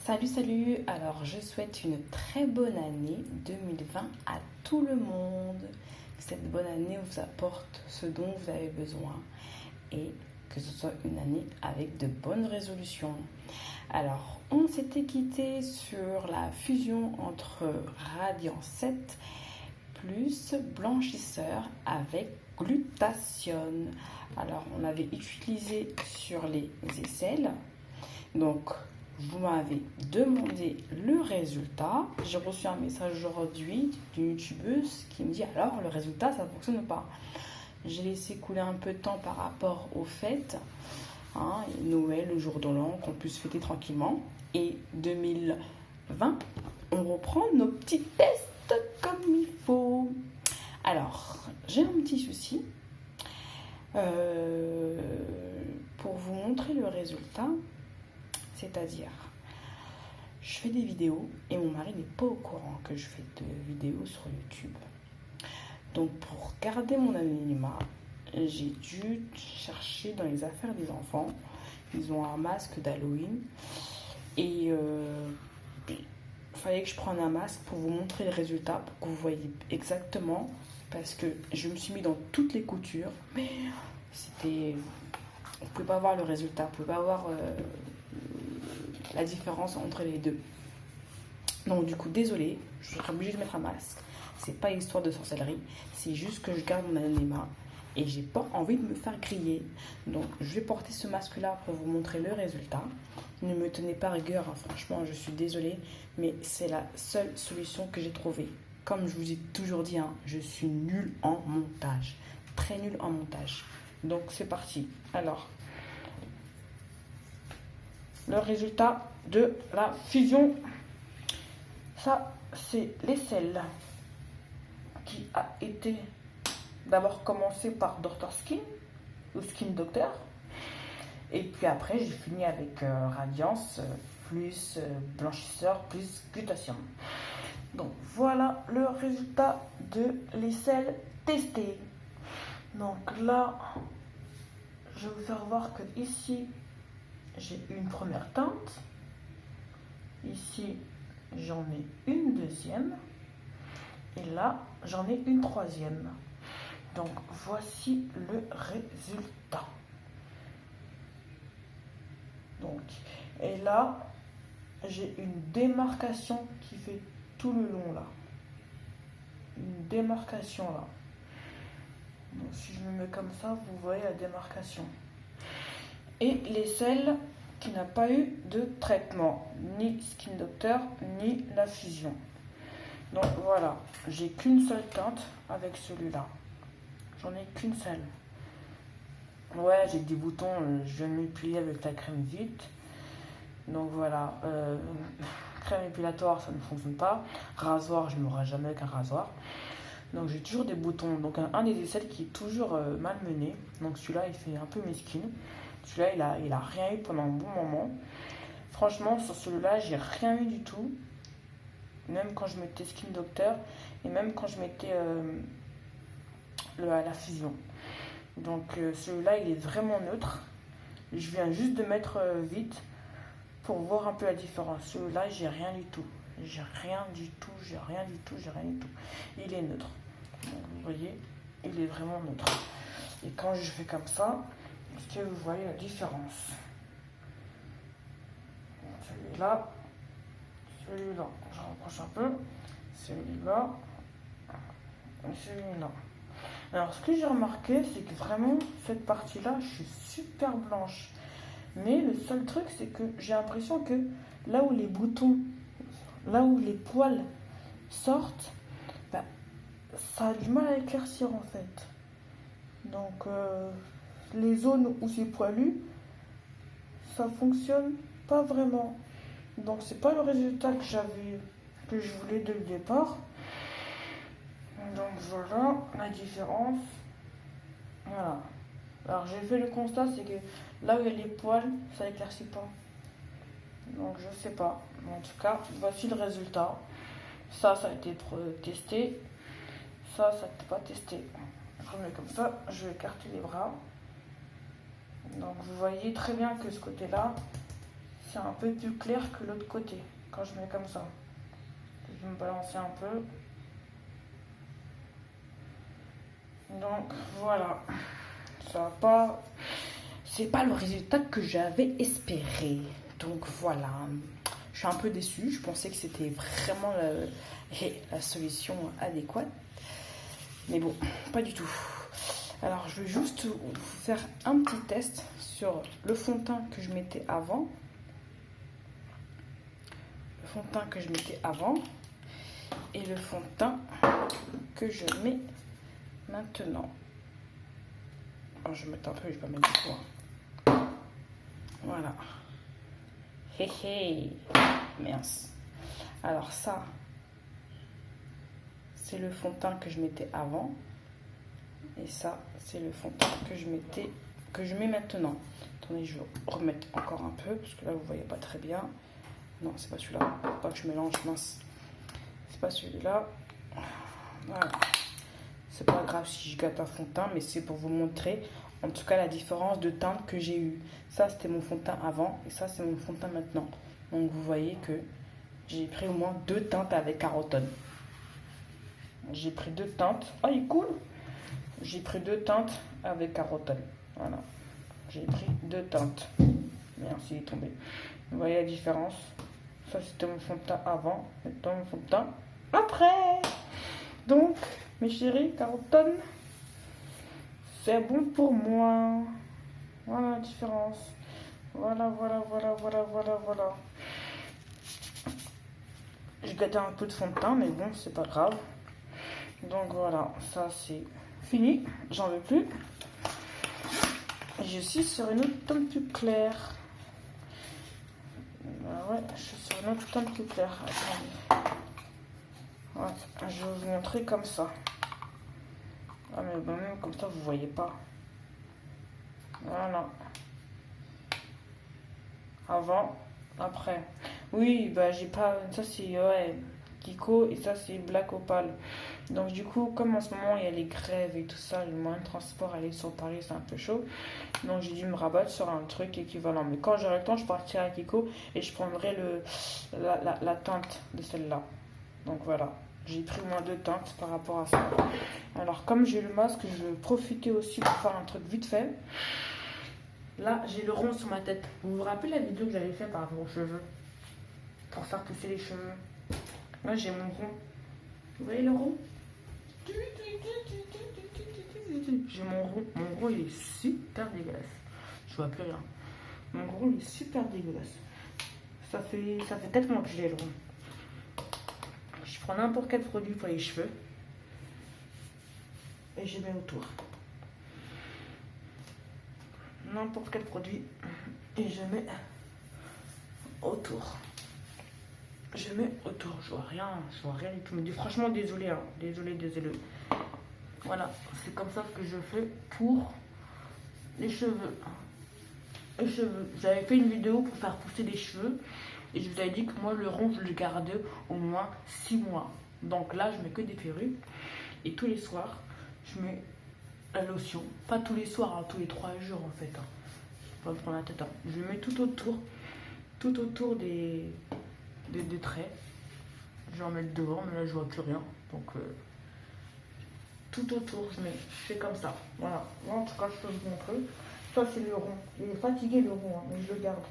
Salut, salut! Alors, je souhaite une très bonne année 2020 à tout le monde. Que cette bonne année vous apporte ce dont vous avez besoin et que ce soit une année avec de bonnes résolutions. Alors, on s'était quitté sur la fusion entre Radiant 7 plus blanchisseur avec glutathione. Alors, on avait utilisé sur les aisselles. Donc, vous m'avez demandé le résultat. J'ai reçu un message aujourd'hui d'une youtubeuse qui me dit alors le résultat ça ne fonctionne pas. J'ai laissé couler un peu de temps par rapport aux fêtes, Noël, le jour de l'an, qu'on puisse fêter tranquillement. Et 2020, on reprend nos petits tests comme il faut. Alors, j'ai un petit souci. Pour vous montrer le résultat, c'est-à-dire, je fais des vidéos et mon mari n'est pas au courant que je fais de vidéos sur YouTube. Donc, pour garder mon anonymat, j'ai dû chercher dans les affaires des enfants. Ils ont un masque d'Halloween et il fallait que je prenne un masque pour vous montrer le résultat, pour que vous voyez exactement, parce que je me suis mis dans toutes les coutures, mais c'était... Vous ne pouvez pas voir le résultat, vous ne pouvez pas voir la différence entre les deux. Donc du coup, désolée, je serai obligée de mettre un masque. C'est pas histoire de sorcellerie, c'est juste que je garde mon anonymat et j'ai pas envie de me faire griller. Donc je vais porter ce masque-là pour vous montrer le résultat. Ne me tenez pas rigueur, franchement, je suis désolée, mais c'est la seule solution que j'ai trouvée. Comme je vous ai toujours dit, je suis nulle en montage, très nulle en montage. Donc c'est parti. Alors, le résultat de la fusion, ça c'est l'aisselle qui a été d'abord commencé par Dr Skin ou Skin Doctor, et puis après j'ai fini avec Radiance plus blanchisseur plus glutathione. Donc voilà le résultat de l'aisselle testée. Donc là, je vais vous faire voir que ici j'ai une première teinte, ici j'en ai une deuxième et là j'en ai une troisième. Donc voici le résultat. Donc, et là j'ai une démarcation qui fait tout le long là, une démarcation là. Donc si je me mets comme ça, vous voyez la démarcation. Et l'aisselle qui n'a pas eu de traitement, ni Skin Doctor, ni la fusion. Donc voilà, j'ai qu'une seule teinte avec celui-là. J'en ai qu'une seule. Ouais, j'ai des boutons, je vais m'épiler avec la crème vite. Donc voilà, crème épilatoire, ça ne fonctionne pas. Rasoir, je n'aurai jamais avec un rasoir. Donc j'ai toujours des boutons. Donc un des aisselles qui est toujours malmené. Donc celui-là, il fait un peu mesquine. Celui-là, il a rien eu pendant un bon moment. Franchement, sur celui-là, j'ai rien eu du tout. Même quand je mettais Skin Doctor et même quand je mettais la fusion. Donc celui-là, il est vraiment neutre. Je viens juste de mettre vite pour voir un peu la différence. Celui-là, j'ai rien du tout. J'ai rien du tout. Il est neutre. Donc, vous voyez, il est vraiment neutre. Et quand je fais comme ça, est-ce que vous voyez la différence? Celui-là, je rapproche un peu, celui-là, et celui-là. Alors, ce que j'ai remarqué, c'est que vraiment, cette partie-là, je suis super blanche. Mais le seul truc, c'est que j'ai l'impression que là où les boutons, là où les poils sortent, ça a du mal à éclaircir en fait. Donc, les zones où c'est poilu, ça fonctionne pas vraiment. Donc c'est pas le résultat que je voulais dès le départ. Donc voilà la différence. Voilà. Alors j'ai fait le constat, c'est que là où il y a les poils, ça éclaircit pas. Donc je sais pas. En tout cas, voici le résultat. Ça a été testé. Ça n'était pas testé. Je remets comme ça, je vais écarter les bras. Donc vous voyez très bien que ce côté-là, c'est un peu plus clair que l'autre côté quand je mets comme ça. Je vais me balancer un peu. Donc voilà, ça va pas, c'est pas le résultat que j'avais espéré. Donc voilà, je suis un peu déçue. Je pensais que c'était vraiment la solution adéquate, mais bon, pas du tout. Alors je vais juste vous faire un petit test sur le fond de teint que je mettais avant. Le fond de teint que je mettais avant et le fond de teint que je mets maintenant. Alors, je vais mettre un peu, je vais pas mettre beaucoup. Hein. Voilà. Hé hé. Mince. Alors ça, c'est le fond de teint que je mettais avant. Et ça, c'est le fond de teint que je mets maintenant. Attendez, je vais remettre encore un peu, parce que là, vous voyez pas très bien. Non, c'est pas celui-là. Faut pas que je mélange, mince. C'est pas celui-là. Voilà. C'est pas grave si je gâte un fond de teint, mais c'est pour vous montrer en tout cas la différence de teinte que j'ai eu. Ça, c'était mon fond de teint avant et ça, c'est mon fond de teint maintenant. Donc, vous voyez que j'ai pris au moins 2 teintes avec Carotone. J'ai pris 2 teintes. Oh, il coule. J'ai pris 2 teintes avec Carotone. Voilà. J'ai pris 2 teintes. Merci, il est tombé. Vous voyez la différence. Ça, c'était mon fond de teint avant. Maintenant, mon fond de teint après. Donc, mes chéris, Carotone, c'est bon pour moi. Voilà la différence. Voilà. J'ai gâté un peu de fond de teint, mais bon, c'est pas grave. Donc voilà, ça c'est fini. J'en veux plus. Je suis sur une autre teinte plus claire. Ouais, je suis sur une autre teinte plus claire. Attendez. Ouais, je vais vous montrer comme ça. Ah mais ben même comme ça vous voyez pas. Voilà. Avant, après. Oui, bah j'ai pas. Ça c'est Kiko et ça c'est Black Opal. Donc du coup, comme en ce moment il y a les grèves et tout ça, le moyen de transport aller sur Paris c'est un peu chaud. Donc j'ai dû me rabattre sur un truc équivalent. Mais quand j'aurai le temps, je partirai à Kiko et je prendrai la teinte de celle-là. Donc voilà. J'ai pris moins de teintes par rapport à ça. Alors comme j'ai le masque, je vais profiter aussi pour faire un truc vite fait. Là, j'ai le rond sur ma tête. Vous vous rappelez la vidéo que j'avais faite par rapport aux cheveux? Pour faire pousser les cheveux. Là, j'ai mon rond. Vous voyez le rond? J'ai mon rond. Mon rond, il est super dégueulasse. Je vois plus rien. Mon rond, il est super dégueulasse. Ça fait 4 mois que j'ai le rond. Je prends n'importe quel produit pour les cheveux et je mets autour. N'importe quel produit et je mets autour. Je mets autour. Je vois rien du tout. Mais franchement, désolé, hein. Désolé. Voilà, c'est comme ça que je fais pour les cheveux. J'avais fait une vidéo pour faire pousser les cheveux. Et je vous avais dit que moi, le rond, je le gardais au moins 6 mois. Donc là, je mets que des perruques. Et tous les soirs, je mets la lotion. Pas tous les soirs, hein, tous les 3 jours en fait. Hein. Je vais pas me prendre la tête. Hein. Je mets tout autour des traits. Je vais en mettre devant, mais là, je vois plus rien. Donc, tout autour, je fais comme ça. Voilà. Moi, en tout cas, je peux vous montrer. Ça, c'est le rond. Il est fatigué, le rond, hein, mais je le garde.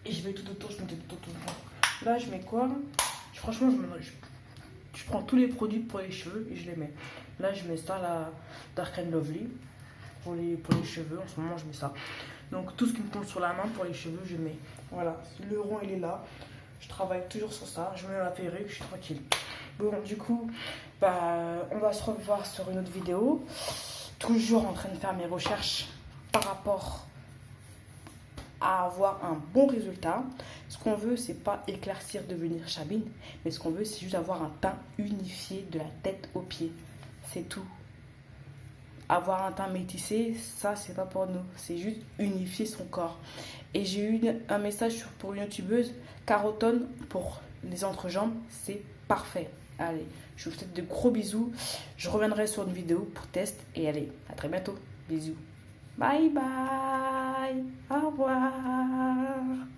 Et je vais tout autour, je mets tout autour. Là, je mets quoi? Franchement, je prends tous les produits pour les cheveux et je les mets. Là, je mets ça, la Dark and Lovely. Pour les cheveux, en ce moment, je mets ça. Donc, tout ce qui me tombe sur la main pour les cheveux, je mets. Voilà, le rond, il est là. Je travaille toujours sur ça. Je mets ma perruque, je suis tranquille. Bon, du coup, on va se revoir sur une autre vidéo. Toujours en train de faire mes recherches par rapport à avoir un bon résultat. Ce qu'on veut, c'est pas éclaircir, devenir Chabine, mais ce qu'on veut, c'est juste avoir un teint unifié de la tête aux pieds. C'est tout. Avoir un teint métissé, ça, c'est pas pour nous. C'est juste unifier son corps. Et j'ai eu un message pour une youtubeuse, Carotone, pour les entrejambes, c'est parfait. Allez, je vous souhaite de gros bisous. Je reviendrai sur une vidéo pour test. Et allez, à très bientôt. Bisous. Bye bye. Au revoir.